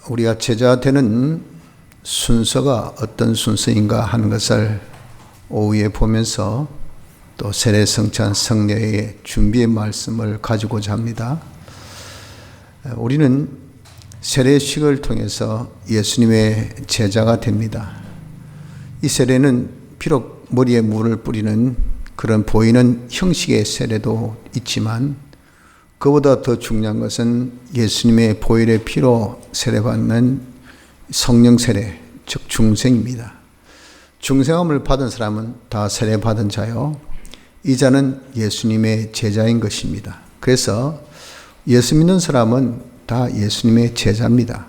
우리가 제자 되는 순서가 어떤 순서인가 하는 것을 오후에 보면서 또 세례성찬 성례의 준비의 말씀을 가지고자 합니다. 우리는 세례식을 통해서 예수님의 제자가 됩니다. 이 세례는 비록 머리에 물을 뿌리는 그런 보이는 형식의 세례도 있지만 그보다 더 중요한 것은 예수님의 보혈의 피로 세례받는 성령 세례, 즉 중생입니다. 중생함을 받은 사람은 다 세례받은 자요, 이 자는 예수님의 제자인 것입니다. 그래서 예수 믿는 사람은 다 예수님의 제자입니다.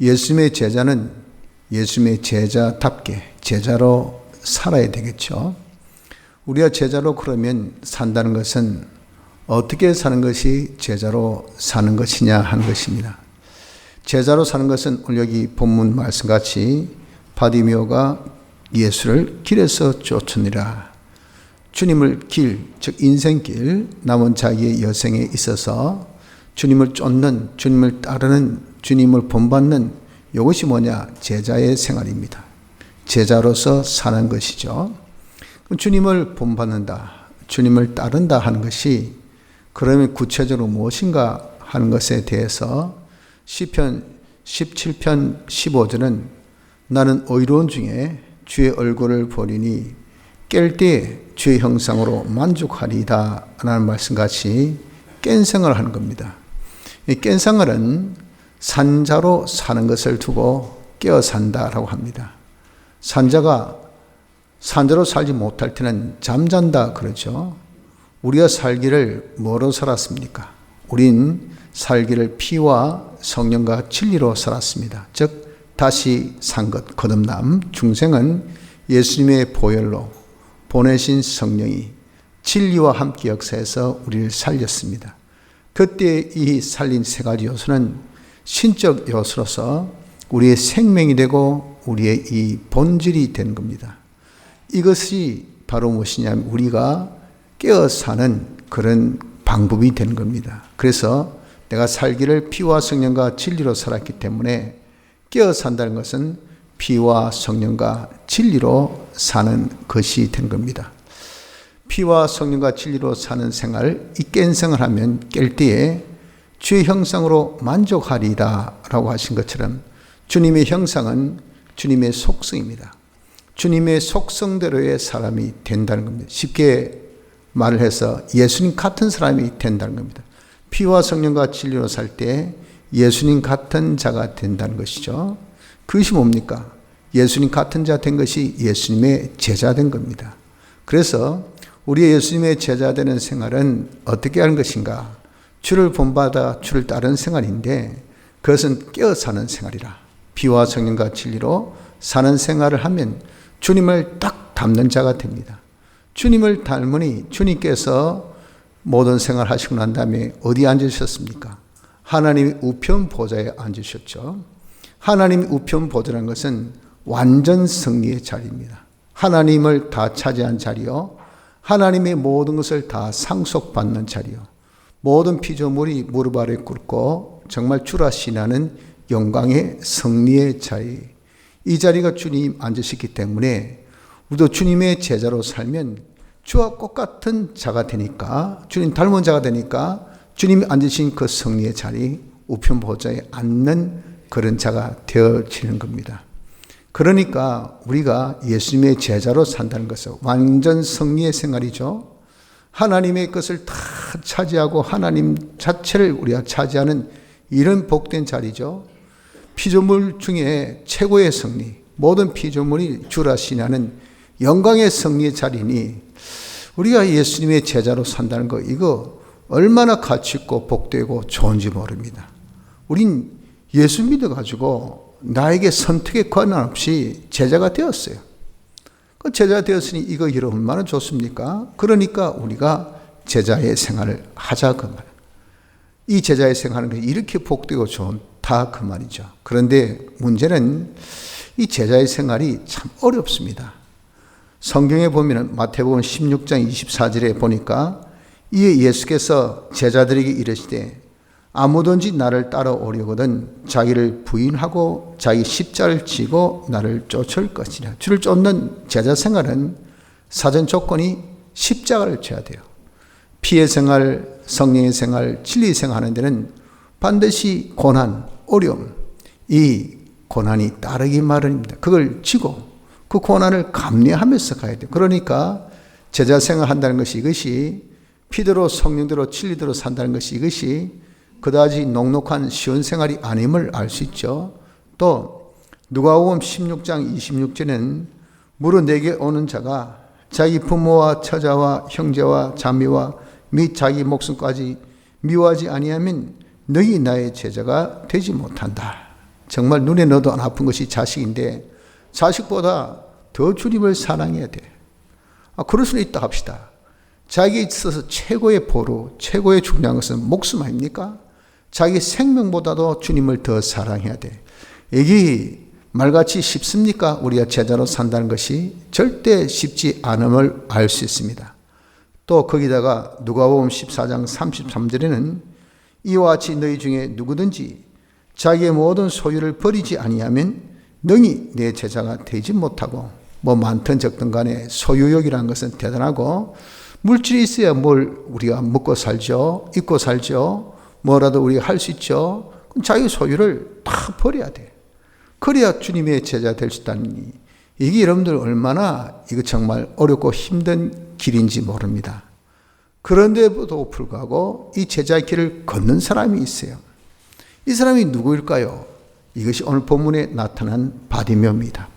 예수님의 제자는 예수님의 제자답게 제자로 살아야 되겠죠. 우리가 제자로 그러면 산다는 것은 어떻게 사는 것이 제자로 사는 것이냐 하는 것입니다. 제자로 사는 것은 오늘 여기 본문 말씀같이 바디메오가 예수를 길에서 쫓으니라. 주님을 길, 즉 인생길, 남은 자기의 여생에 있어서 주님을 쫓는, 주님을 따르는, 주님을 본받는 이것이 뭐냐? 제자의 생활입니다. 제자로서 사는 것이죠. 주님을 본받는다, 주님을 따른다 하는 것이 그러면 구체적으로 무엇인가 하는 것에 대해서 시편 17편 15절은 나는 의로운 중에 주의 얼굴을 보리니 깰 때에 주의 형상으로 만족하리이다 라는 말씀같이 깬 생활을 하는 겁니다. 이 깬 생활은 산자로 사는 것을 두고 깨어 산다라고 합니다. 산자가 산자로 살지 못할 때는 잠잔다 그러죠. 우리가 살기를 뭐로 살았습니까? 우린 살기를 피와 성령과 진리로 살았습니다. 즉 다시 산 것, 거듭남. 중생은 예수님의 보혈로 보내신 성령이 진리와 함께 역사해서 우리를 살렸습니다. 그때 이 살린 세 가지 요소는 신적 요소로서 우리의 생명이 되고 우리의 이 본질이 된 겁니다. 이것이 바로 무엇이냐면 우리가 깨어 사는 그런 방법이 된 겁니다. 그래서 내가 살기를 피와 성령과 진리로 살았기 때문에 깨어 산다는 것은 피와 성령과 진리로 사는 것이 된 겁니다. 피와 성령과 진리로 사는 생활, 이 깬 생활하면 깰 때에 주의 형상으로 만족하리이다 라고 하신 것처럼 주님의 형상은 주님의 속성입니다. 주님의 속성대로의 사람이 된다는 겁니다. 쉽게 말을 해서 예수님 같은 사람이 된다는 겁니다. 피와 성령과 진리로 살 때 예수님 같은 자가 된다는 것이죠. 그것이 뭡니까? 예수님 같은 자 된 것이 예수님의 제자 된 겁니다. 그래서 우리의 예수님의 제자 되는 생활은 어떻게 하는 것인가? 주를 본받아 주를 따르는 생활인데 그것은 깨어 사는 생활이라. 피와 성령과 진리로 사는 생활을 하면 주님을 딱 닮는 자가 됩니다. 주님을 닮으니 주님께서 모든 생활 하시고 난 다음에 어디 앉으셨습니까? 하나님의 우편 보좌에 앉으셨죠. 하나님의 우편 보좌라는 것은 완전 승리의 자리입니다. 하나님을 다 차지한 자리요, 하나님의 모든 것을 다 상속받는 자리요, 모든 피조물이 무릎 아래 꿇고 정말 주라 신하는 영광의 승리의 자리, 이 자리가 주님 앉으셨기 때문에 우리도 주님의 제자로 살면 주와 똑같은 자가 되니까, 주님 닮은 자가 되니까 주님이 앉으신 그 승리의 자리, 우편 보좌에 앉는 그런 자가 되어지는 겁니다. 그러니까 우리가 예수님의 제자로 산다는 것은 완전 승리의 생활이죠. 하나님의 것을 다 차지하고 하나님 자체를 우리가 차지하는 이런 복된 자리죠. 피조물 중에 최고의 승리, 모든 피조물이 주라 신하는 영광의 승리의 자리니 우리가 예수님의 제자로 산다는 거, 이거 얼마나 가치 있고 복되고 좋은지 모릅니다. 우린 예수 믿어가지고 나에게 선택의 권한 없이 제자가 되었어요. 그 제자가 되었으니 이거 얼마나 좋습니까? 그러니까 우리가 제자의 생활을 하자 그 말. 이 제자의 생활은 이렇게 복되고 좋다 그 말이죠. 그런데 문제는 이 제자의 생활이 참 어렵습니다. 성경에 보면 마태복음 16장 24절에 보니까 이에 예수께서 제자들에게 이르시되 아무든지 나를 따라오려거든 자기를 부인하고 자기 십자를 지고 나를 쫓을 것이라. 주를 쫓는 제자 생활은 사전 조건이 십자가를 져야 돼요. 피의 생활, 성령의 생활, 진리 생활하는 데는 반드시 고난, 어려움, 이 고난이 따르기 마련입니다. 그걸 지고 그 고난을 감내하면서 가야 돼요. 그러니까 제자 생활 한다는 것이 이것이 피대로 성령대로 진리대로 산다는 것이 이것이 그다지 녹록한 쉬운 생활이 아님을 알 수 있죠. 또 누가복음 16장 26절에는 무릇 내게 오는 자가 자기 부모와 처자와 형제와 자매와 및 자기 목숨까지 미워하지 아니하면 너희 나의 제자가 되지 못한다. 정말 눈에 넣어도 안 아픈 것이 자식인데 자식보다 더 주님을 사랑해야 돼. 그럴 수는 있다 합시다. 자기에 있어서 최고의 보루, 최고의 중요한 것은 목숨 아닙니까? 자기 생명보다도 주님을 더 사랑해야 돼. 이게 말같이 쉽습니까? 우리가 제자로 산다는 것이 절대 쉽지 않음을 알 수 있습니다. 또 거기다가 누가복음 14장 33절에는 이와 같이 너희 중에 누구든지 자기의 모든 소유를 버리지 아니하면 능히 내 제자가 되지 못하고, 뭐 많든 적든 간에 소유욕이라는 것은 대단하고 물질이 있어야 뭘 우리가 먹고 살죠. 입고 살죠. 뭐라도 우리가 할 수 있죠. 그럼 자기 소유를 다 버려야 돼. 그래야 주님의 제자 될 수 있다니. 이게 여러분들 얼마나 이거 정말 어렵고 힘든 길인지 모릅니다. 그런데도 불구하고 이 제자의 길을 걷는 사람이 있어요. 이 사람이 누구일까요? 이것이 오늘 본문에 나타난 바디메오입니다.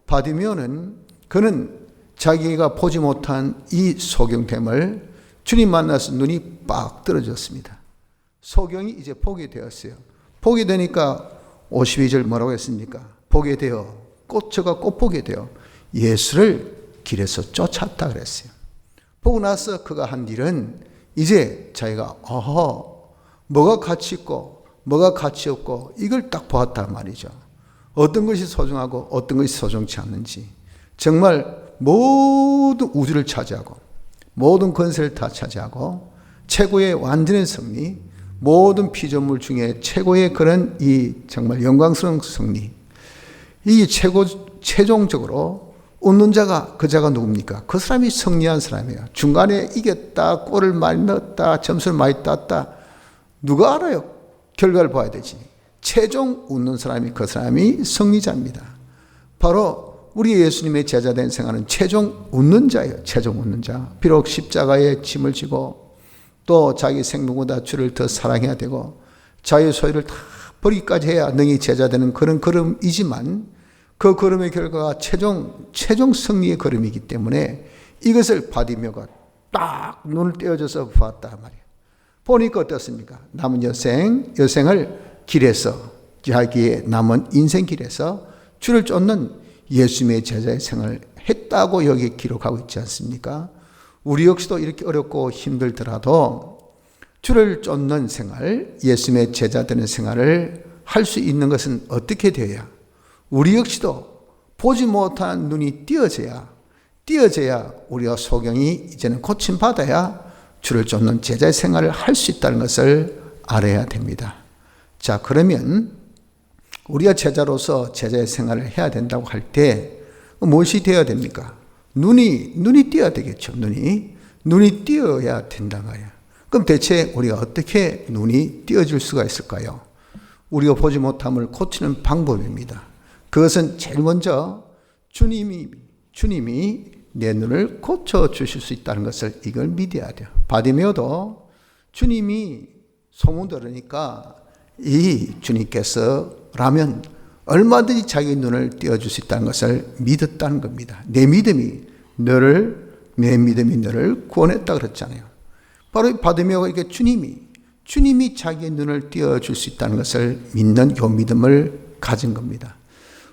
바디메오는 그는 자기가 보지 못한 이 소경됨을 주님 만나서 눈이 빡 떨어졌습니다. 소경이 이제 보게 되었어요. 보게 되니까 52절 뭐라고 했습니까? 보게 되어 저가 꼭 보게 되어 예수를 길에서 쫓았다 그랬어요. 보고 나서 그가 한 일은 이제 자기가 뭐가 가치 있고 뭐가 가치 없고 이걸 딱 보았단 말이죠. 어떤 것이 소중하고 어떤 것이 소중치 않는지, 정말 모든 우주를 차지하고 모든 권세를 다 차지하고 최고의 완전한 승리, 모든 피조물 중에 최고의 그런 이 정말 영광스러운 승리, 이 최종적으로 웃는 자가, 그 자가 누굽니까? 그 사람이 승리한 사람이에요. 중간에 이겼다, 골을 많이 넣었다, 점수를 많이 땄다, 누가 알아요? 결과를 봐야 되지. 최종 웃는 사람이 그 사람이 승리자입니다. 바로 우리 예수님의 제자된 생활은 최종 웃는 자예요. 최종 웃는 자. 비록 십자가에 짐을 지고 또 자기 생명보다 주를 더 사랑해야 되고 자기 소유를 다 버리기까지 해야 능히 제자되는 그런 걸음이지만, 그 걸음의 결과가 최종 승리의 걸음이기 때문에 이것을 바디메오가 딱 눈을 떼어줘서 보았단 말이에요. 보니까 어떻습니까? 남은 여생을 길에서, 자기의 남은 인생 길에서 주를 쫓는 예수님의 제자의 생활을 했다고 여기 기록하고 있지 않습니까? 우리 역시도 이렇게 어렵고 힘들더라도 주를 쫓는 생활, 예수님의 제자 되는 생활을 할 수 있는 것은 어떻게 되어야, 우리 역시도 보지 못한 눈이 띄어져야 우리가 소경이 이제는 고침받아야 주를 쫓는 제자의 생활을 할 수 있다는 것을 알아야 됩니다. 자, 그러면 우리가 제자로서 제자의 생활을 해야 된다고 할 때 무엇이 되어야 됩니까? 눈이 띄어야 되겠죠. 눈이 띄어야 된단 말이에요. 그럼 대체 우리가 어떻게 눈이 띄어질 수가 있을까요? 우리가 보지 못함을 고치는 방법입니다. 그것은 제일 먼저 주님이 내 눈을 고쳐주실 수 있다는 것을 이걸 믿어야 돼요. 바디메오도 주님이 소문 들으니까 이 주님께서라면 얼마든지 자기 눈을 띄어줄 수 있다는 것을 믿었다는 겁니다. 내 믿음이 너를 구원했다 그랬잖아요. 바로 바디메오가 이렇게 주님이 자기의 눈을 띄어줄 수 있다는 것을 믿는 요 믿음을 가진 겁니다.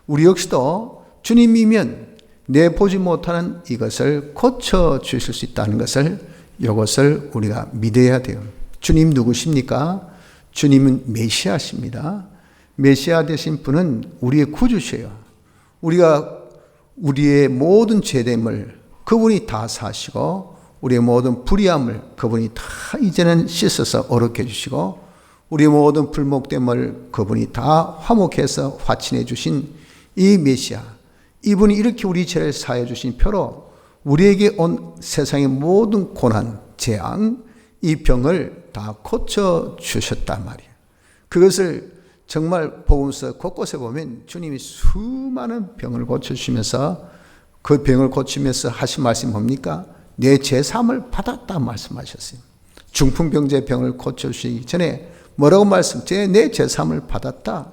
우리 역시도 주님이면 내 보지 못하는 이것을 고쳐주실 수 있다는 것을, 이것을 우리가 믿어야 돼요. 주님 누구십니까? 주님은 메시아십니다. 메시아 되신 분은 우리의 구주셔요. 우리의 모든 죄됨을 그분이 다 사시고 우리의 모든 불의함을 그분이 다 이제는 씻어서 어렵게 해주시고 우리 모든 불목됨을 그분이 다 화목해서 화친해 주신 이 메시아, 이분이 이렇게 우리 죄를 사해 주신 표로 우리에게 온 세상의 모든 고난, 재앙, 이 병을 다 고쳐 주셨단 말이에요. 그것을 정말 복음서 곳곳에 보면 주님이 수많은 병을 고쳐주시면서 그 병을 고치면서 하신 말씀이 뭡니까? 내 제사함을 받았다 말씀하셨어요. 중풍병자의 병을 고쳐주시기 전에 뭐라고 내 제사함을 받았다.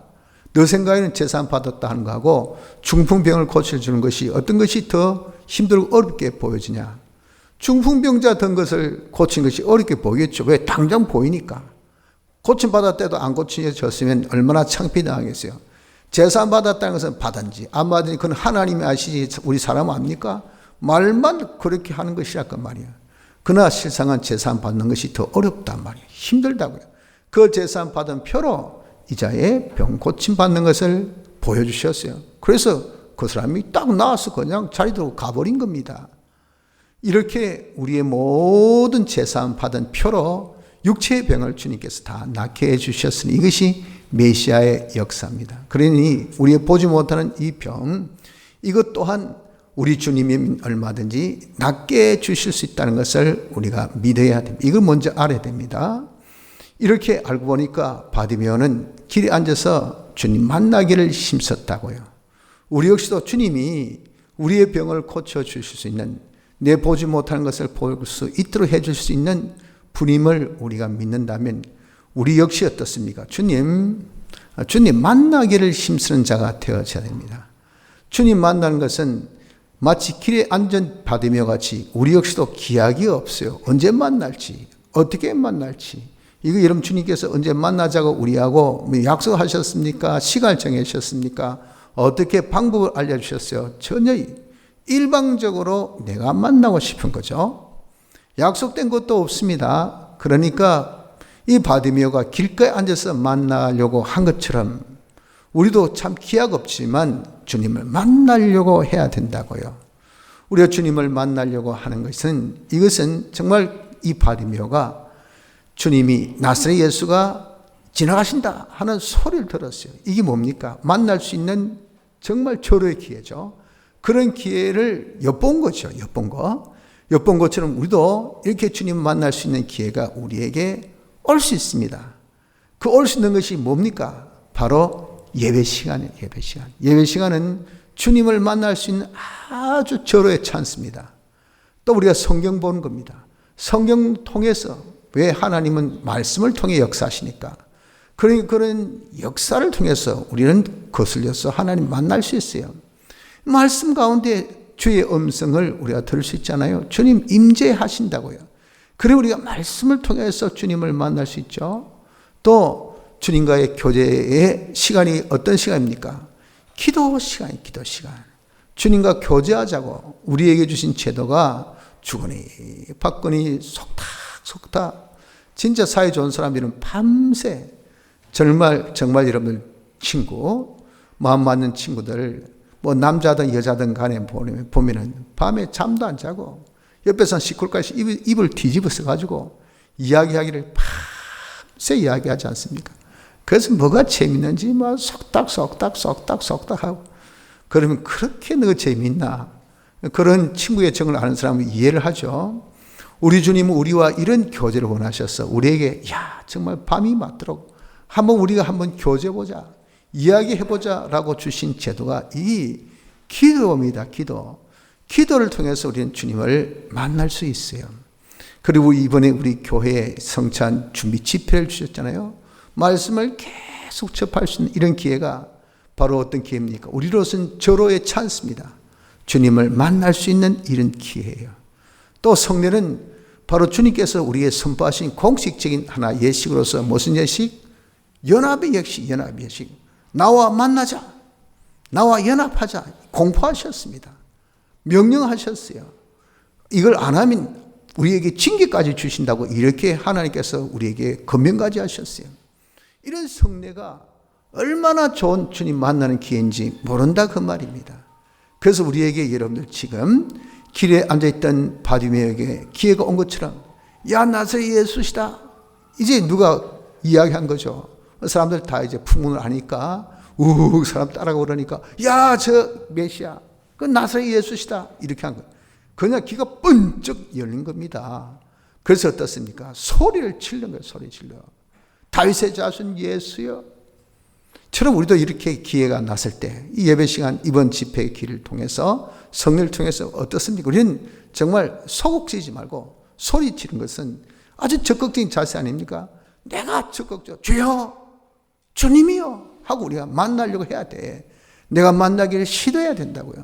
너 생각에는 제사함 받았다 하는 거하고 중풍병을 고쳐주는 것이 어떤 것이 더 힘들고 어렵게 보여지냐? 중풍병자 된 것을 고친 것이 어렵게 보이겠죠. 왜? 당장 보이니까. 고침받았대도 안 고쳐졌으면 얼마나 창피당하겠어요. 제사함 받았다는 것은 받은지 안 받은지 그건 하나님이 아시지 우리 사람 압니까? 말만 그렇게 하는 것이라 그 말이야. 그러나 실상은 제사함 받는 것이 더 어렵단 말이에요. 힘들다고요. 그 제사함 받은 표로 이자의 병 고침 받는 것을 보여주셨어요. 그래서 그 사람이 딱 나와서 그냥 자리로 가버린 겁니다. 이렇게 우리의 모든 제사함 받은 표로 육체의 병을 주님께서 다 낫게 해주셨으니 이것이 메시아의 역사입니다. 그러니 우리의 보지 못하는 이 병, 이것 또한 우리 주님이 얼마든지 낫게 해주실 수 있다는 것을 우리가 믿어야 됩니다. 이걸 먼저 알아야 됩니다. 이렇게 알고 보니까 바디메오는 길에 앉아서 주님 만나기를 힘썼다고요. 우리 역시도 주님이 우리의 병을 고쳐주실 수 있는, 내 보지 못하는 것을 볼 수 있도록 해줄 수 있는 분임을 우리가 믿는다면 우리 역시 어떻습니까? 주님 만나기를 힘쓰는 자가 되어져야 됩니다. 주님 만나는 것은 마치 길에 앉은 바디메오 같이 우리 역시도 기약이 없어요. 언제 만날지, 어떻게 만날지. 이거 여러분 주님께서 언제 만나자고 우리하고 약속하셨습니까? 시간을 정하셨습니까? 어떻게 방법을 알려주셨어요? 전혀 일방적으로 내가 만나고 싶은 거죠. 약속된 것도 없습니다. 그러니까 이 바디메오가 길가에 앉아서 만나려고 한 것처럼 우리도 참 기약 없지만 주님을 만나려고 해야 된다고요. 우리가 주님을 만나려고 하는 것은, 이것은 정말 이 바디메오가 주님이 나사렛 예수가 지나가신다 하는 소리를 들었어요. 이게 뭡니까? 만날 수 있는 정말 절호의 기회죠. 그런 기회를 엿본 거죠. 엿본 것처럼 우리도 이렇게 주님 만날 수 있는 기회가 우리에게 올 수 있습니다. 그 올 수 있는 것이 뭡니까? 바로 예배 시간이에요. 예배 시간은 주님을 만날 수 있는 아주 절호의 찬스입니다. 또 우리가 성경 보는 겁니다. 성경 통해서, 왜 하나님은 말씀을 통해 역사하시니까. 그러니 그런 역사를 통해서 우리는 거슬려서 하나님 만날 수 있어요. 말씀 가운데 주의 음성을 우리가 들을 수 있잖아요. 주님 임재하신다고요. 그리고 우리가 말씀을 통해서 주님을 만날 수 있죠. 또 주님과의 교제의 시간이 어떤 시간입니까? 기도 시간. 주님과 교제하자고 우리에게 주신 제도가 주거니 받거니 속닥 진짜 사이 좋은 사람들은 밤새 정말 여러분들 친구, 마음 맞는 친구들, 뭐 남자든 여자든 간에 보면은 밤에 잠도 안 자고 옆에서 시끌까지 입을 뒤집어서 가지고 이야기하기를 밤새 이야기하지 않습니까? 그래서 뭐가 재밌는지 막 속닥 하고, 그러면 그렇게 너가 재밌나? 그런 친구의 정을 아는 사람은 이해를 하죠. 우리 주님은 우리와 이런 교제를 원하셔서 우리에게 정말 밤이 맞도록 우리가 한번 교제해보자, 이야기해보자 라고 주신 제도가 이 기도입니다. 기도를 통해서 우리는 주님을 만날 수 있어요. 그리고 이번에 우리 교회에 성찬 준비 집회를 주셨잖아요. 말씀을 계속 접할 수 있는 이런 기회가 바로 어떤 기회입니까? 우리로서는 절호의 찬스입니다. 주님을 만날 수 있는 이런 기회예요. 또 성례는 바로 주님께서 우리에게 선포하신 공식적인 하나 예식으로서 무슨 예식? 연합의 예식. 나와 만나자. 나와 연합하자. 공포하셨습니다. 명령하셨어요. 이걸 안 하면 우리에게 징계까지 주신다고 이렇게 하나님께서 우리에게 검명까지 하셨어요. 이런 성례가 얼마나 좋은 주님 만나는 기회인지 모른다 그 말입니다. 그래서 우리에게 여러분들 지금 길에 앉아있던 바디메오에게 기회가 온 것처럼, 야 나사렛 예수시다. 이제 누가 이야기한 거죠. 사람들 다 이제 풍문을 하니까 사람 따라가고 그러니까 야, 저 메시아, 그 나사렛 예수시다 이렇게 한 거예요. 그냥 귀가 번쩍 열린 겁니다. 그래서 어떻습니까? 소리를 치는 거예요. 소리 질러. 다윗의 자손 예수여. 처럼 우리도 이렇게 기회가 났을 때 이 예배 시간 이번 집회의 기를 통해서 성령을 통해서 어떻습니까? 우리는 정말 소극지지 말고 소리 치는 것은 아주 적극적인 자세 아닙니까? 내가 적극적 주여 주님이요 하고 우리가 만나려고 해야 돼. 내가 만나기를 시도해야 된다고요.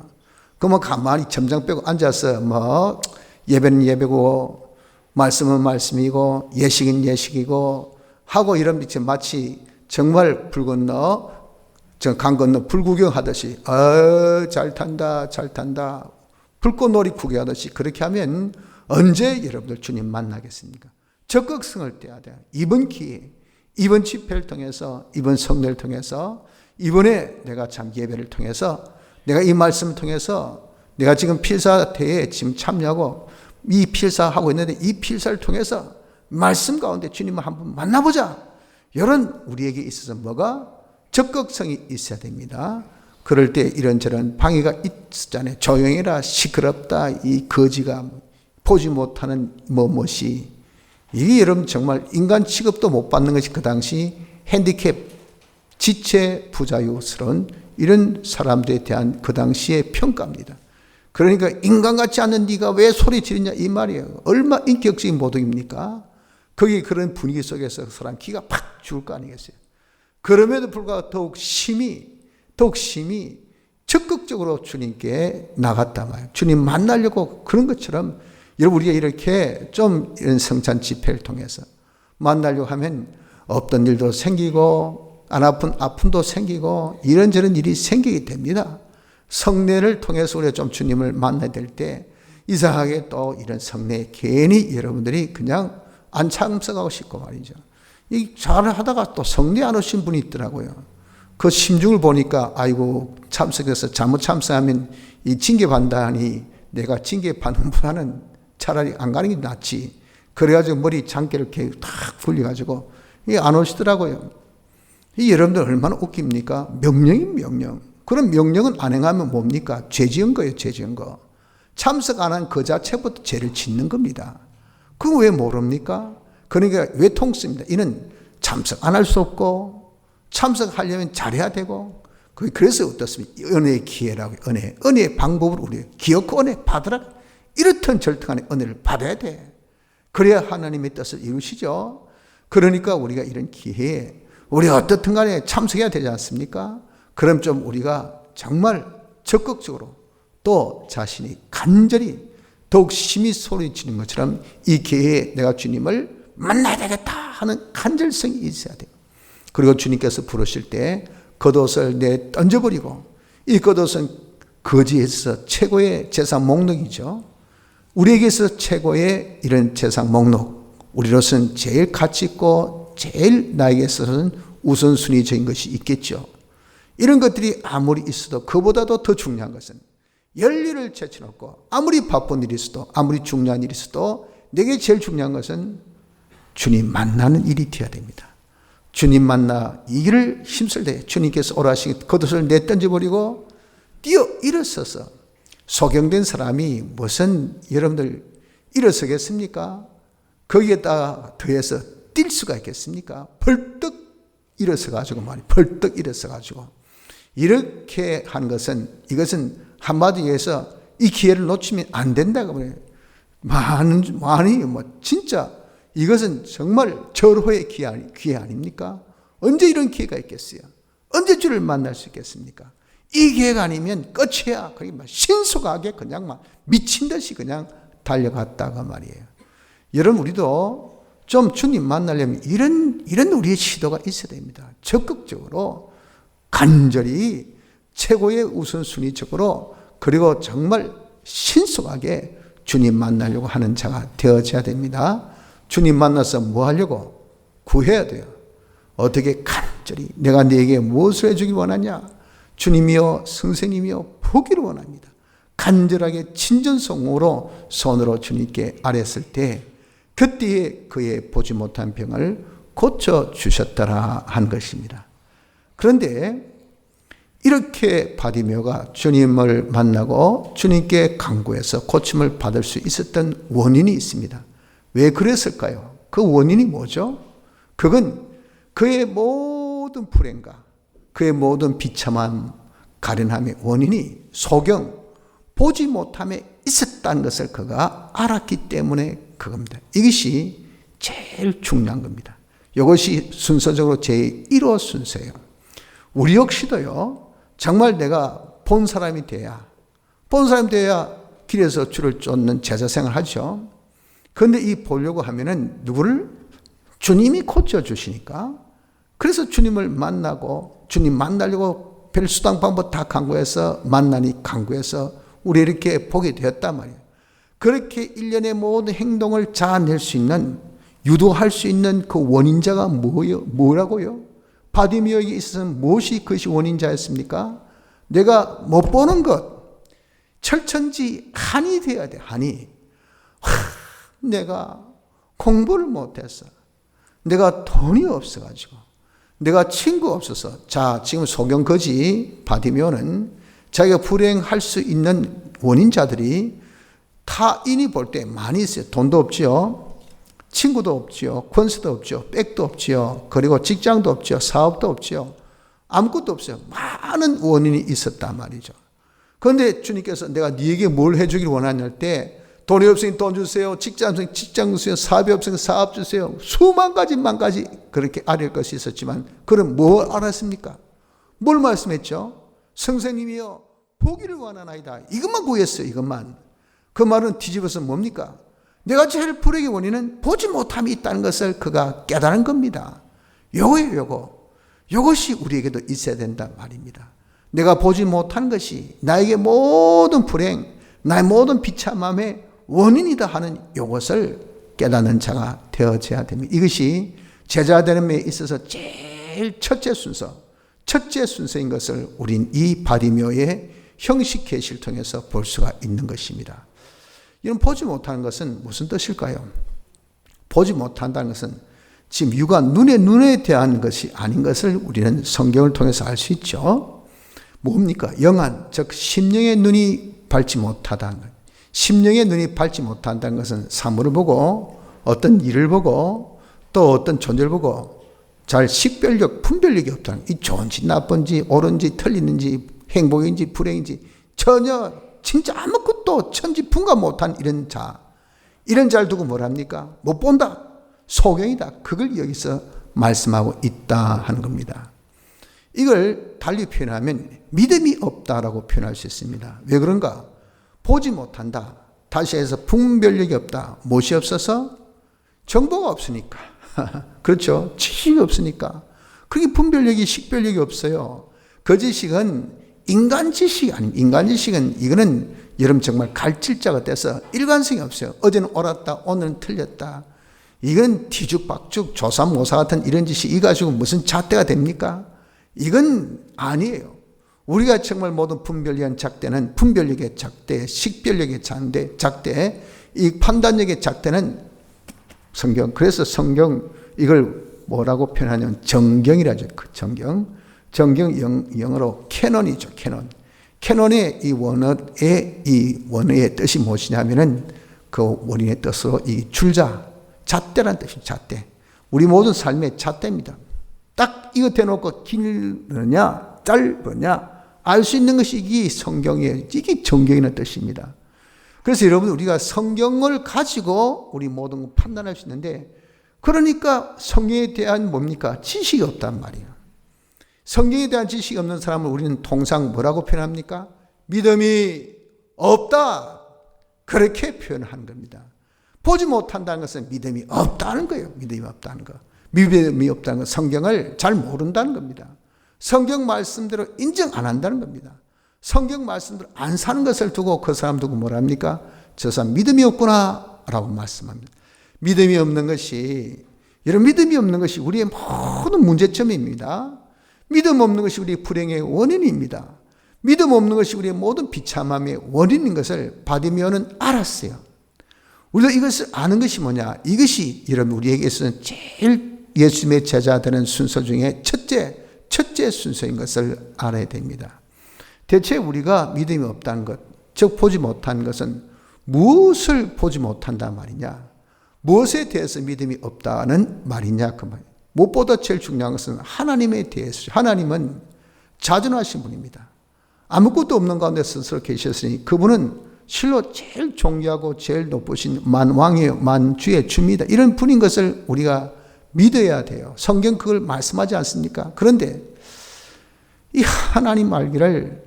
그러면 가만히 점장 빼고 앉아서 뭐 예배는 예배고 말씀은 말씀이고 예식은 예식이고 하고 이런 빛이 마치 정말 불 건너 강 건너 불구경하듯이 잘 탄다 잘 탄다 불꽃놀이 구경하듯이 그렇게 하면 언제 여러분들 주님 만나겠습니까? 적극성을 떼야 돼요. 이번 기회, 이번 집회를 통해서, 이번 성례를 통해서, 이번에 내가 참 예배를 통해서, 내가 이 말씀을 통해서, 내가 지금 필사대에 지금 참여하고 이 필사하고 있는데 이 필사를 통해서 말씀 가운데 주님을 한번 만나보자. 이런 우리에게 있어서 뭐가 적극성이 있어야 됩니다. 그럴 때 이런저런 방해가 있잖아요. 조용해라, 시끄럽다, 이 거지가 보지 못하는 무엇이. 이게 여러분 정말 인간 취급도 못 받는 것이 그 당시 핸디캡, 지체 부자유스러운 이런 사람들에 대한 그 당시의 평가입니다. 그러니까 인간 같지 않은 네가 왜 소리 지르냐 이 말이에요. 얼마나 인격적인 모독입니까? 거기 그런 분위기 속에서 그 사람 기가 팍 죽을 거 아니겠어요. 그럼에도 불구하고 더욱 심히 적극적으로 주님께 나갔단 말이에요. 주님 만나려고 그런 것처럼 여러분 우리가 이렇게 좀 이런 성찬 집회를 통해서 만나려고 하면 없던 일도 생기고 안 아픈 아픔도 생기고 이런저런 일이 생기게 됩니다. 성례를 통해서 우리가 좀 주님을 만나야 될 때 이상하게 또 이런 성례에 괜히 여러분들이 그냥 안 참석하고 싶고 말이죠. 이 잘하다가 또 성례 안 오신 분이 있더라고요. 그 심중을 보니까 아이고 참석해서 잘못 참석하면 이 징계받는다 하니 내가 징계받는 보다는 차라리 안 가는 게 낫지. 그래가지고 머리 장깨를 이렇게 탁 굴려가지고 이게 안 오시더라고요. 이 여러분들 얼마나 웃깁니까? 명령. 그런 명령은 안 행하면 뭡니까? 죄 지은 거예요, 죄 지은 거. 참석 안 한 그 자체부터 죄를 짓는 겁니다. 그거 왜 모릅니까? 그러니까 외통수입니다. 이는 참석 안 할 수 없고 참석하려면 잘해야 되고 그래서 어떻습니까? 은혜의 기회라고 은혜의 방법을 우리 기억하고 은혜 받으라. 이렇든 절등간에 은혜를 받아야 돼. 그래야 하나님의 뜻을 이루시죠. 그러니까 우리가 이런 기회에 우리 어떻든 간에 참석해야 되지 않습니까? 그럼 좀 우리가 정말 적극적으로 또 자신이 간절히 더욱 심히 소리치는 것처럼 이 기회에 내가 주님을 만나야 되겠다 하는 간절성이 있어야 돼요. 그리고 주님께서 부르실 때 겉옷을 내 던져버리고 이 겉옷은 거지에서 최고의 제사 목록이죠. 우리에게서 최고의 이런 제사 목록, 우리로서는 제일 가치 있고 제일 나에게 있어서는 우선순위적인 것이 있겠죠. 이런 것들이 아무리 있어도 그보다도 더 중요한 것은 열일을 제쳐놓고 아무리 바쁜 일이 있어도 아무리 중요한 일이 있어도 내게 제일 중요한 것은 주님 만나는 일이 되어야 됩니다. 주님 만나 이 길을 힘쓸 때 주님께서 오라 하시니 겉옷을 내던져버리고 뛰어 일어서서 소경된 사람이 무슨 여러분들 일어서겠습니까? 거기에다 더해서 뛸 수가 있겠습니까? 벌떡 일어서가지고 벌떡 일어서가지고 이렇게 한 것은 이것은 한마디로 해서 이 기회를 놓치면 안 된다고 그래요. 많이 진짜 이것은 정말 절호의 기회 아닙니까? 언제 이런 기회가 있겠어요? 언제 주를 만날 수 있겠습니까? 이 기회가 아니면 끝이야. 그게 신속하게 그냥 미친 듯이 그냥 달려갔다가 말이에요. 여러분 우리도 좀 주님 만나려면 이런 우리의 시도가 있어야 됩니다. 적극적으로 간절히 최고의 우선순위적으로 그리고 정말 신속하게 주님 만나려고 하는 자가 되어져야 됩니다. 주님 만나서 뭐 하려고? 구해야 돼요. 어떻게 간절히 내가 네게 무엇을 해주기 원하냐? 주님이여 선생님이여 보기를 원합니다. 간절하게 친전성으로 손으로 주님께 아뢰었을 때 그때에 그의 보지 못한 병을 고쳐주셨더라 한 것입니다. 그런데 이렇게 바디메오가 주님을 만나고 주님께 간구해서 고침을 받을 수 있었던 원인이 있습니다. 왜 그랬을까요? 그 원인이 뭐죠? 그건 그의 모든 불행과 그의 모든 비참함, 가련함의 원인이 소경, 보지 못함에 있었다는 것을 그가 알았기 때문에 그겁니다. 이것이 제일 중요한 겁니다. 이것이 순서적으로 제1호 순서예요. 우리 역시도요, 정말 내가 본 사람이 돼야 길에서 줄을 쫓는 제자 생활을 하죠. 그런데 이 보려고 하면은 누구를? 주님이 고쳐주시니까. 그래서 주님을 만나고, 주님 만나려고 별 수단 방법 다 강구해서 만나니 강구해서 우리 이렇게 보게 되었단 말이에요. 그렇게 일련의 모든 행동을 자아낼 수 있는, 유도할 수 있는 그 원인자가 뭐라고요? 바디메오에게 있어서는 무엇이 그것이 원인자였습니까? 내가 못 보는 것, 철천지 한이 되어야 돼, 한이. 내가 공부를 못했어. 내가 돈이 없어가지고. 내가 친구 없어서. 자, 지금 소경거지 바디메오는 자기가 불행할 수 있는 원인자들이 타인이 볼 때 많이 있어요. 돈도 없지요. 친구도 없지요. 권세도 없지요. 백도 없지요. 그리고 직장도 없지요. 사업도 없지요. 아무것도 없어요. 많은 원인이 있었단 말이죠. 그런데 주님께서 내가 네게 뭘 해주길 원하냐 할 때 돈이 없으니 돈 주세요. 직장 없으니 직장 주세요. 사업이 없으니 사업 주세요. 수만 가지 그렇게 아뢰을 것이 있었지만 그럼 뭘 알았습니까? 뭘 말씀했죠? 선생님이여 보기를 원하나이다. 이것만 구했어요. 이것만. 그 말은 뒤집어서 뭡니까? 내가 제일 불행의 원인은 보지 못함이 있다는 것을 그가 깨달은 겁니다. 요거예요. 요것이 우리에게도 있어야 된단 말입니다. 내가 보지 못한 것이 나에게 모든 불행, 나의 모든 비참함의 원인이다 하는 요것을 깨닫는 자가 되어져야 됩니다. 이것이 제자 되는 데 있어서 제일 첫째 순서인 것을 우린 이 바디메오의 형식 계시를 통해서 볼 수가 있는 것입니다. 이런 보지 못하는 것은 무슨 뜻일까요? 보지 못한다는 것은 지금 육안 눈에 대한 것이 아닌 것을 우리는 성경을 통해서 알 수 있죠. 뭡니까? 영안, 즉 심령의 눈이 밟지 못하다는 것. 심령의 눈이 밟지 못한다는 것은 사물을 보고 어떤 일을 보고 또 어떤 존재를 보고 잘 식별력, 분별력이 없다는 이 좋은지 나쁜지 옳은지 틀리는지 행복인지 불행인지 전혀 진짜 아무것도 천지분가 못한 이런 자를 두고 뭐랍니까? 못 본다. 소경이다. 그걸 여기서 말씀하고 있다 하는 겁니다. 이걸 달리 표현하면 믿음이 없다라고 표현할 수 있습니다. 왜 그런가? 보지 못한다. 다시 해서 분별력이 없다. 무엇이 없어서? 정보가 없으니까. 그렇죠. 지식이 없으니까. 그게 분별력이 식별력이 없어요. 그 지식은 인간 지식이 아닙니다. 인간 지식은 이거는 여러분 정말 갈질자가 돼서 일관성이 없어요. 어제는 옳았다. 오늘은 틀렸다. 이건 뒤죽박죽 조삼모사 같은 이런 지식 이 가지고 무슨 잣대가 됩니까? 이건 아니에요. 우리가 정말 모든 분별력의 잣대는 분별력의 잣대, 식별력의 잣대, 이 판단력의 잣대는 성경. 그래서 성경 이걸 뭐라고 표현하냐면 정경이라죠. 그 정경 영어로 캐논이죠. 캐논의 이 원어의 뜻이 무엇이냐면은 그 원인의 뜻으로 이 줄자, 잣대란 뜻이죠. 잣대. 우리 모든 삶의 잣대입니다. 딱 이거 대놓고 길느냐 짧으냐 알 수 있는 것이 이게 성경이에요. 이게 정경이라는 뜻입니다. 그래서 여러분 우리가 성경을 가지고 우리 모든 걸 판단할 수 있는데 그러니까 성경에 대한 뭡니까? 지식이 없단 말이에요. 성경에 대한 지식이 없는 사람을 우리는 통상 뭐라고 표현합니까? 믿음이 없다. 그렇게 표현하는 겁니다. 보지 못한다는 것은 믿음이 없다는 거예요. 믿음이 없다는 거. 믿음이 없다는 건 성경을 잘 모른다는 겁니다. 성경 말씀대로 인정 안 한다는 겁니다. 성경 말씀대로 안 사는 것을 두고 그 사람 두고 뭐랍니까? 저 사람 믿음이 없구나 라고 말씀합니다. 믿음이 없는 것이 우리의 모든 문제점입니다. 믿음 없는 것이 우리의 불행의 원인입니다. 믿음 없는 것이 우리의 모든 비참함의 원인인 것을 바디메오는 알았어요. 우리가 이것을 아는 것이 뭐냐? 이것이 여러분 우리에게 있어서는 제일 예수님의 제자 되는 순서 중에 첫째 순서인 것을 알아야 됩니다. 대체 우리가 믿음이 없다는 것, 즉 보지 못한 것은 무엇을 보지 못한단 말이냐? 무엇에 대해서 믿음이 없다는 말이냐? 그 말. 무엇보다 제일 중요한 것은 하나님에 대해서. 하나님은 자존하신 분입니다. 아무것도 없는 가운데 스스로 계셨으니 그분은 실로 제일 존귀하고 제일 높으신 만왕이요 만주의 주입니다. 이런 분인 것을 우리가 믿어야 돼요. 성경 그걸 말씀하지 않습니까? 그런데 이 하나님 알기를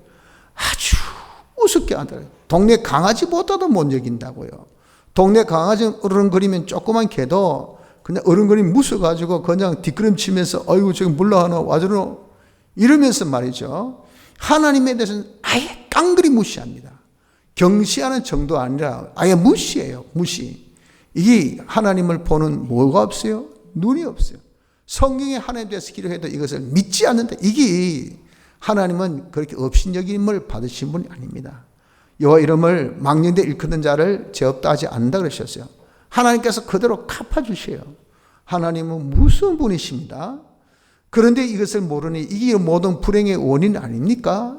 아주 우습게 하더라고요. 동네 강아지보다도 못 여긴다고요. 동네 강아지 어른거리면 조그만 개도 그냥 어른거리면 무서워가지고 그냥 뒷걸음치면서 어이구 저기 물러가노 와주노 이러면서 말이죠. 하나님에 대해서는 아예 깡그리 무시합니다. 경시하는 정도 아니라 아예 무시해요. 무시. 이게 하나님을 보는 뭐가 없어요? 눈이 없어요. 성경에 하나님에 대해서 기록해도 이것을 믿지 않는다. 이게 하나님은 그렇게 업신여김을 받으신 분이 아닙니다. 여호와 이름을 망령되 일컫는 자를 죄 없다 하지 않는다 그러셨어요. 하나님께서 그대로 갚아주셔요. 하나님은 무슨 분이십니다. 그런데 이것을 모르니 이게 모든 불행의 원인 아닙니까?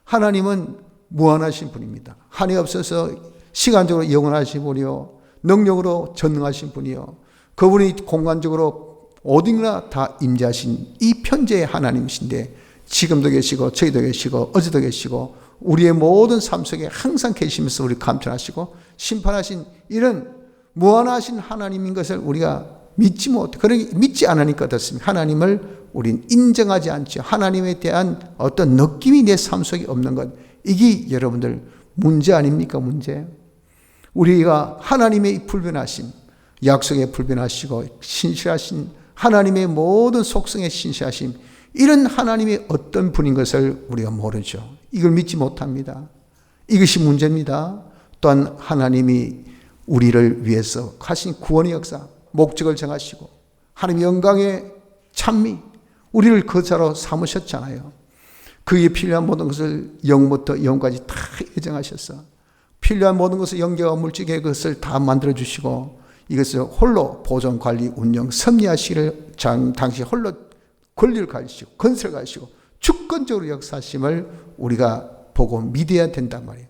하나님은 무한하신 분입니다. 한이 없어서 시간적으로 영원하신 분이요. 능력으로 전능하신 분이요. 그분이 공간적으로 어디나 다 임재하신 이 편재의 하나님이신데 지금도 계시고 저희도 계시고 어제도 계시고 우리의 모든 삶 속에 항상 계시면서 우리 감찰하시고 심판하신 이런 무한하신 하나님인 것을 우리가 믿지 못해. 그러니 믿지 않으니까 어떻습니까? 하나님을 우린 인정하지 않죠. 하나님에 대한 어떤 느낌이 내 삶 속에 없는 것. 이게 여러분들 문제 아닙니까? 문제. 우리가 하나님의 불변하심, 약속에 불변하시고 신실하신 하나님의 모든 속성에 신실하심, 이런 하나님의 어떤 분인 것을 우리가 모르죠. 이걸 믿지 못합니다. 이것이 문제입니다. 또한 하나님이 우리를 위해서 하신 구원의 역사, 목적을 정하시고 하나님의 영광의 찬미, 우리를 거처로 삼으셨잖아요. 그에 필요한 모든 것을 영부터 영까지 다 예정하셔서 필요한 모든 것을 영계와 물질의 것을 다 만들어주시고 이것을 홀로 보존, 관리, 운영, 섭리하시기를 당시 홀로 권리를 가지시고 건설을 가지시고 주권적으로 역사하심을 우리가 보고 믿어야 된단 말이에요.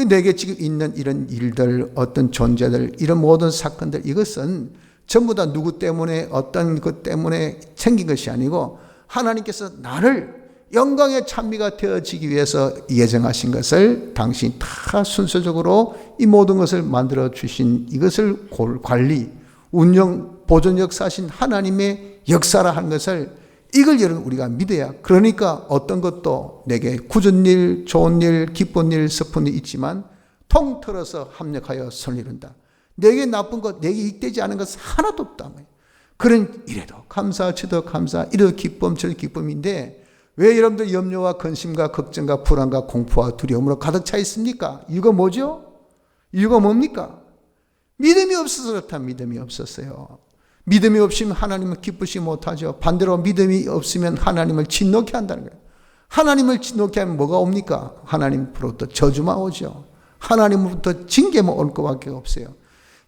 내게 지금 있는 이런 일들, 어떤 존재들, 이런 모든 사건들, 이것은 전부 다 누구 때문에 어떤 것 때문에 생긴 것이 아니고 하나님께서 나를 영광의 찬미가 되어지기 위해서 예정하신 것을 당신이 다 순서적으로 이 모든 것을 만들어 주신 이것을 관리, 운영, 보존 역사하신 하나님의 역사라 하는 것을 이걸 여러분 우리가 믿어야. 그러니까 어떤 것도 내게 굳은 일, 좋은 일, 기쁜 일, 슬픈 일 있지만 통틀어서 합력하여 선을 이룬다. 내게 나쁜 것, 내게 이익되지 않은 것 하나도 없다. 그런 이래도 감사, 저도 감사, 이래도 기쁨, 저도 기쁨인데 왜 여러분들 염려와 근심과 걱정과 불안과 공포와 두려움으로 가득 차 있습니까? 이유가 뭐죠? 이유가 뭡니까? 믿음이 없어서 그렇다. 믿음이 없었어요. 믿음이 없으면 하나님을 기쁘시 못하죠. 반대로 믿음이 없으면 하나님을 진노케 한다는 거예요. 하나님을 진노케 하면 뭐가 옵니까? 하나님으로부터 저주만 오죠. 하나님으로부터 징계만 올 것밖에 없어요.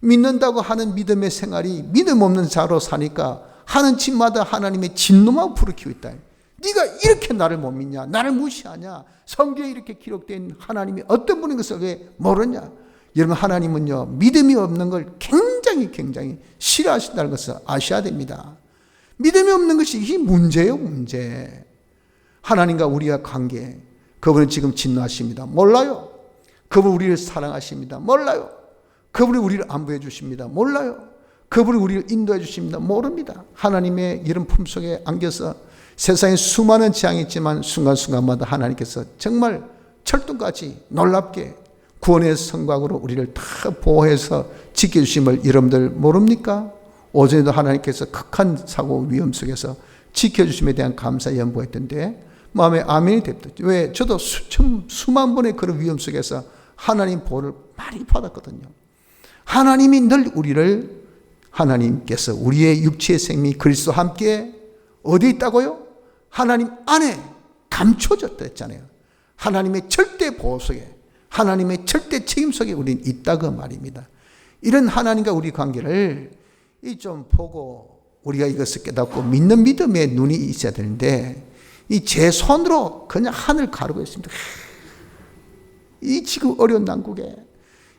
믿는다고 하는 믿음의 생활이 믿음 없는 자로 사니까 하는 짓마다 하나님의 진노만 부르키고 있다. 네가 이렇게 나를 못 믿냐? 나를 무시하냐? 성경에 이렇게 기록된 하나님이 어떤 분인 것을 왜 모르냐? 여러분 하나님은요 믿음이 없는 걸 굉장히 싫어하신다는 것을 아셔야 됩니다. 믿음이 없는 것이 이 문제예요. 문제. 하나님과 우리의 관계, 그분은 지금 진노하십니다. 몰라요. 그분 우리를 사랑하십니다. 몰라요. 그분이 우리를 안부해 주십니다. 몰라요. 그분이 우리를 인도해 주십니다. 모릅니다. 하나님의 이런 품속에 안겨서 세상에 수많은 재앙이 있지만 순간순간마다 하나님께서 정말 철도까지 놀랍게 구원의 성곽으로 우리를 다 보호해서 지켜주심을 여러분들 모릅니까? 오전에도 하나님께서 극한 사고 위험 속에서 지켜주심에 대한 감사 연보했던데 마음에 아멘이 됐다. 왜? 저도 수만 번의 그런 위험 속에서 하나님 보호를 많이 받았거든요. 하나님이 늘 우리를, 하나님께서 우리의 육체의 생명이 그리스도와 함께 어디 있다고요? 하나님 안에 감춰졌다 했잖아요. 하나님의 절대 보호 속에, 하나님의 절대 책임 속에 우리는 있다고 말입니다. 이런 하나님과 우리 관계를 좀 보고 우리가 이것을 깨닫고 믿는 믿음의 눈이 있어야 되는데 이 제 손으로 그냥 하늘 가르고 있습니다. 이 지금 어려운 난국에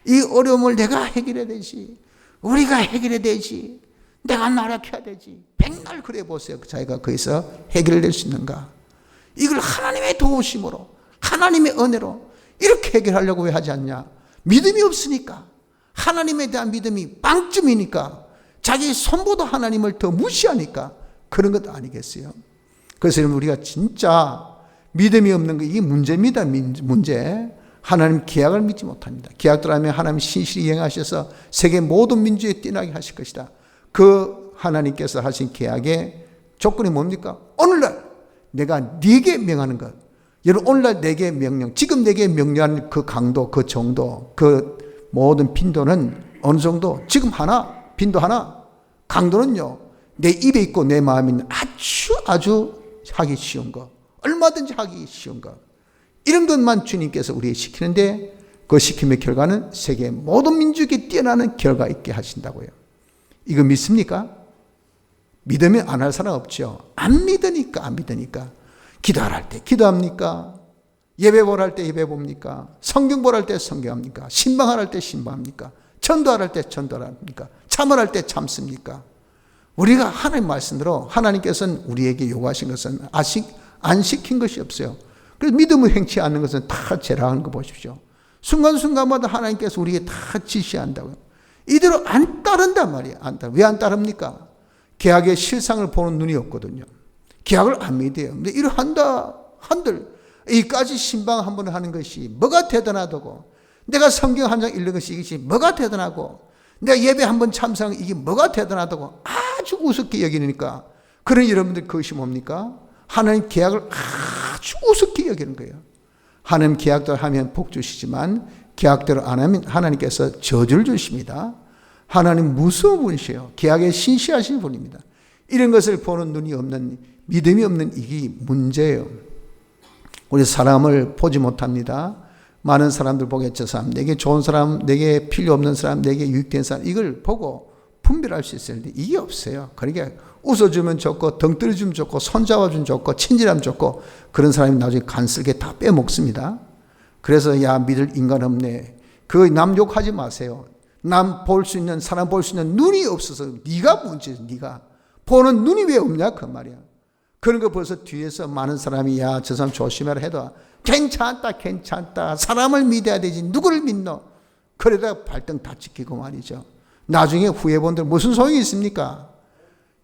이 어려움을 내가 해결해야 되지, 우리가 해결해야 되지, 내가 나락해야 되지. 백날 그래 보세요. 자기가 거기서 해결될 수 있는가? 이걸 하나님의 도우심으로, 하나님의 은혜로 이렇게 해결하려고 왜 하지 않냐? 믿음이 없으니까, 하나님에 대한 믿음이 빵점이니까, 자기 손보다 하나님을 더 무시하니까 그런 것 아니겠어요? 그래서 우리가 진짜 믿음이 없는 게 이게 문제입니다. 문제. 하나님 계약을 믿지 못합니다. 계약대로 하나님 신실히 이행하셔서 세계 모든 민주에 뛰어나게 하실 것이다. 그 하나님께서 하신 계약의 조건이 뭡니까? 오늘날 내가 네게 명하는 것. 여러분, 오늘날 네게 명령, 지금 네게 명령하는 그 강도, 그 정도, 그 모든 빈도는 어느 정도? 지금 하나, 빈도 하나. 강도는요, 내 입에 있고 내 마음에 있는 아주 하기 쉬운 것, 얼마든지 하기 쉬운 것, 이런 것만 주님께서 우리에게 시키는데 그 시킴의 결과는 세계 모든 민족에 뛰어나는 결과 있게 하신다고요. 이거 믿습니까? 믿으면 안 할 사람 없죠. 안 믿으니까. 기도할 때 기도합니까? 예배 보러 할 때 예배 봅니까? 성경 보러 할 때 성경합니까? 신방할 때 신방합니까? 전도할 때 전도합니까? 참을 때 참습니까? 우리가 하나님 말씀대로 하나님께서는 우리에게 요구하신 것은 안 시킨 것이 없어요. 그래서 믿음을 행치 않는 것은 다 죄라는 거 보십시오. 순간순간마다 하나님께서 우리에게 다 지시한다고요. 이대로 안 따른단 말이에요. 왜 안 따릅니까? 계약의 실상을 보는 눈이 없거든요. 계약을 안 믿어요. 근데 한들 이까지 신방 한 번 하는 것이 뭐가 대단하다고, 내가 성경 한 장 읽는 것이 이것이 뭐가 대단하고, 내가 예배 한 번 참석하는 이게 뭐가 대단하다고 아주 우습게 여기니까, 그런 여러분들 그것이 뭡니까? 하나님 계약을 아주 우습게 여기는 거예요. 하나님 계약대로 하면 복 주시지만 계약대로 안 하면 하나님께서 저주를 주십니다. 하나님 무서운 분이세요. 계약에 신실하신 분입니다. 이런 것을 보는 눈이 없는, 믿음이 없는 이게 문제예요. 우리 사람을 보지 못합니다. 많은 사람들 보겠죠. 사람, 내게 좋은 사람, 내게 필요 없는 사람, 내게 유익된 사람, 이걸 보고 분별할 수 있어야 되는데 이게 없어요. 그러니까 웃어주면 좋고, 덩 떨어주면 좋고, 손잡아주면 좋고, 친절하면 좋고, 그런 사람이 나중에 간쓸게 다 빼먹습니다. 그래서 야, 믿을 인간 없네. 그 남 욕하지 마세요. 남 볼 수 있는, 사람 볼 수 있는 눈이 없어서 네가 문제지. 네가 보는 눈이 왜 없냐 그 말이야. 그런 거 벌써 뒤에서 많은 사람이 야, 저 사람 조심해라 해도 괜찮다. 사람을 믿어야 되지. 누구를 믿노? 그러다가 발등 다 찍히고 말이죠. 나중에 후회본들 무슨 소용이 있습니까?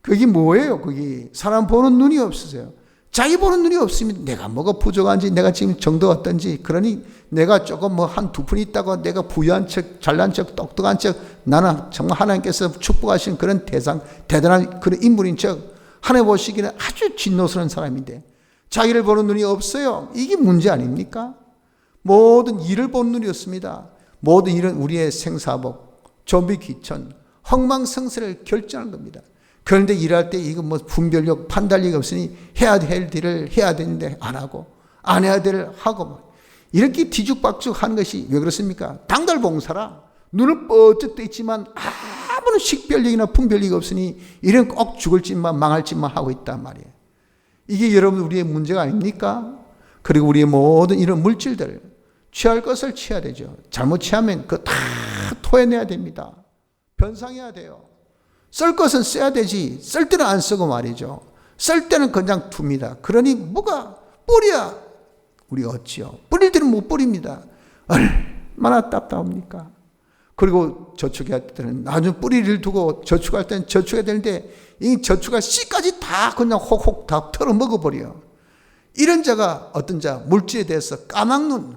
그게 뭐예요? 그게 사람 보는 눈이 없으세요. 자기 보는 눈이 없으면 내가 뭐가 부족한지, 내가 지금 정도가 어떤지, 그러니 내가 조금 뭐 한두 푼 있다고 내가 부유한 척, 잘난 척, 똑똑한 척, 나는 정말 하나님께서 축복하신 그런 대단한 그런 인물인 척, 하나님 보시기에는 아주 진노스러운 사람인데 자기를 보는 눈이 없어요. 이게 문제 아닙니까? 모든 일을 보는 눈이 없습니다. 모든 일은 우리의 생사복, 좀비 귀천, 흥망성쇠를 결정하는 겁니다. 그런데 일할 때 이거 뭐 분별력, 판단력이 없으니 해야 될 일을 해야 되는데 안 하고, 안 해야 될 일을 하고, 이렇게 뒤죽박죽 하는 것이 왜 그렇습니까? 당달봉사라. 눈을 뻗쩍 떠 있지만 아무런 식별력이나 분별력이 없으니 이런 꼭 죽을 짓만, 망할 짓만 하고 있단 말이에요. 이게 여러분 우리의 문제가 아닙니까? 그리고 우리의 모든 이런 물질들, 취할 것을 취해야 되죠. 잘못 취하면 그거 다 토해내야 됩니다. 변상해야 돼요. 쓸 것은 써야 되지, 쓸 때는 안 쓰고 말이죠. 쓸 때는 그냥 둡니다. 그러니 뭐가 뿌려야 우리 어찌요? 뿌릴 때는 못 뿌립니다. 얼마나 답답합니까? 그리고 저축할 때는 나중에 뿌리를 두고 저축할 때는 저축해야 되는데 이 저축할 씨까지 다 그냥 혹혹 다 털어 먹어버려. 이런 자가 어떤 자, 물질에 대해서 까막눈,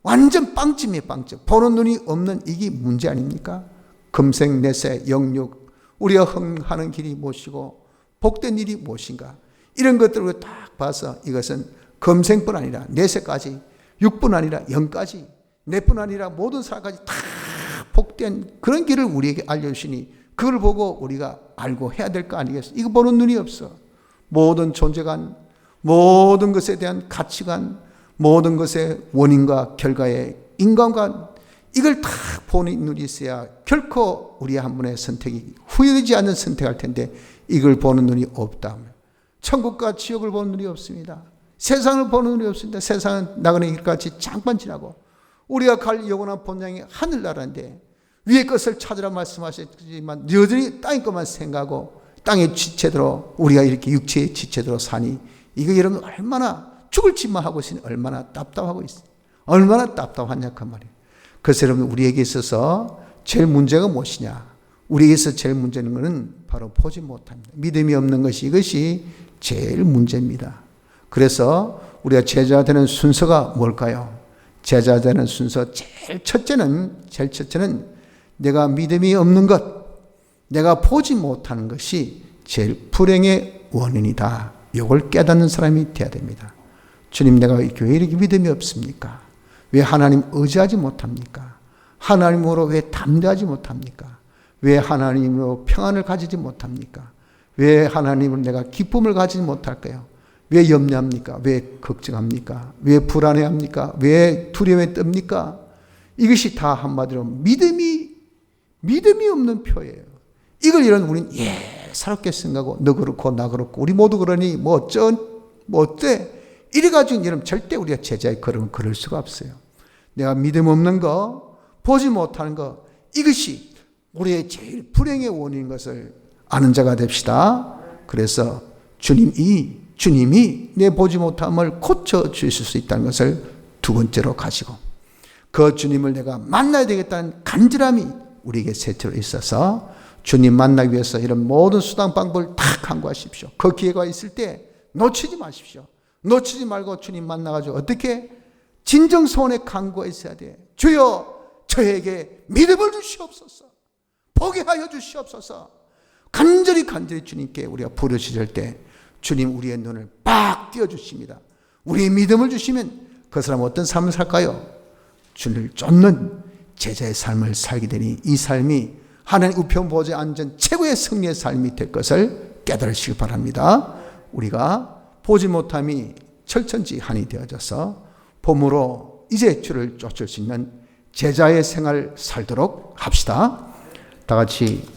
완전 빵점이에요. 빵점. 보는 눈이 없는 이게 문제 아닙니까? 금색, 내색, 영육, 우리가 흥하는 길이 무엇이고 복된 일이 무엇인가, 이런 것들을 딱 봐서 이것은 금생뿐 아니라 내색까지, 육뿐 아니라 영까지, 내뿐 아니라 모든 사람까지 다 복된 그런 길을 우리에게 알려주시니 그걸 보고 우리가 알고 해야 될 거 아니겠어요? 이거 보는 눈이 없어. 모든 존재관, 모든 것에 대한 가치관, 모든 것의 원인과 결과의 인간관, 이걸 다 보는 눈이 있어야 결코 우리 한 분의 선택이 후회되지 않는 선택할 텐데 이걸 보는 눈이 없다. 천국과 지옥을 보는 눈이 없습니다. 세상을 보는 눈이 없습니다. 세상은 나그네 길같이 잠깐 지나고 우리가 갈 영원한 본향이 하늘나라인데 위의 것을 찾으라 말씀하셨지만 여전히 땅의 것만 생각하고 땅의 지체대로 우리가 이렇게 육체의 지체대로 사니 이거 여러분 얼마나 죽을 짓만 하고 있으니 얼마나 답답하고 있어요. 얼마나 답답하냐 그 말이에요. 그래서 여러분 우리에게 있어서 제일 문제가 무엇이냐. 우리에게 있어서 제일 문제는 것은 바로 보지 못합니다. 믿음이 없는 것이 이것이 제일 문제입니다. 그래서 우리가 제자 되는 순서가 뭘까요? 제자 되는 순서 제일 첫째는 내가 믿음이 없는 것, 내가 보지 못하는 것이 제일 불행의 원인이다. 이걸 깨닫는 사람이 되어야 됩니다. 주님, 내가 이 교회에 이렇게 믿음이 없습니까? 왜 하나님 의지하지 못합니까? 하나님으로 왜 담대하지 못합니까? 왜 하나님으로 평안을 가지지 못합니까? 왜 하나님으로 내가 기쁨을 가지지 못할까요? 왜 염려합니까? 왜 걱정합니까? 왜 불안해합니까? 왜 두려움에 뜹니까? 이것이 다 한마디로 믿음이 없는 표예요. 이걸 이런 우리는 사롭게 생각하고 너 그렇고 나 그렇고 우리 모두 그러니 뭐 어때? 이래가지고 여러분 절대 우리가 제자의 걸음을 걸을 수가 없어요. 내가 믿음 없는 거, 보지 못하는 거, 이것이 우리의 제일 불행의 원인인 것을 아는 자가 됩시다. 그래서 주님이 내 보지 못함을 고쳐주실 수 있다는 것을 두 번째로 가지고 그 주님을 내가 만나야 되겠다는 간절함이 우리에게 셋째로 있어서 주님 만나기 위해서 이런 모든 수단 방법을 다 강구하십시오. 그 기회가 있을 때 놓치지 마십시오. 놓치지 말고 주님 만나가지고 어떻게 진정소원의 간구가 있어야 돼. 주여 저에게 믿음을 주시옵소서. 보게 하여 주시옵소서. 간절히 주님께 우리가 부르짖을 때 주님 우리의 눈을 빡 띄워주십니다. 우리의 믿음을 주시면 그 사람은 어떤 삶을 살까요? 주님을 쫓는 제자의 삶을 살게 되니 이 삶이 하나님 우편 보좌에 앉은 최고의 승리의 삶이 될 것을 깨달으시기 바랍니다. 우리가 보지 못함이 철천지한이 되어져서 봄으로 이제 주를 쫓을 수 있는 제자의 생활 살도록 합시다. 다 같이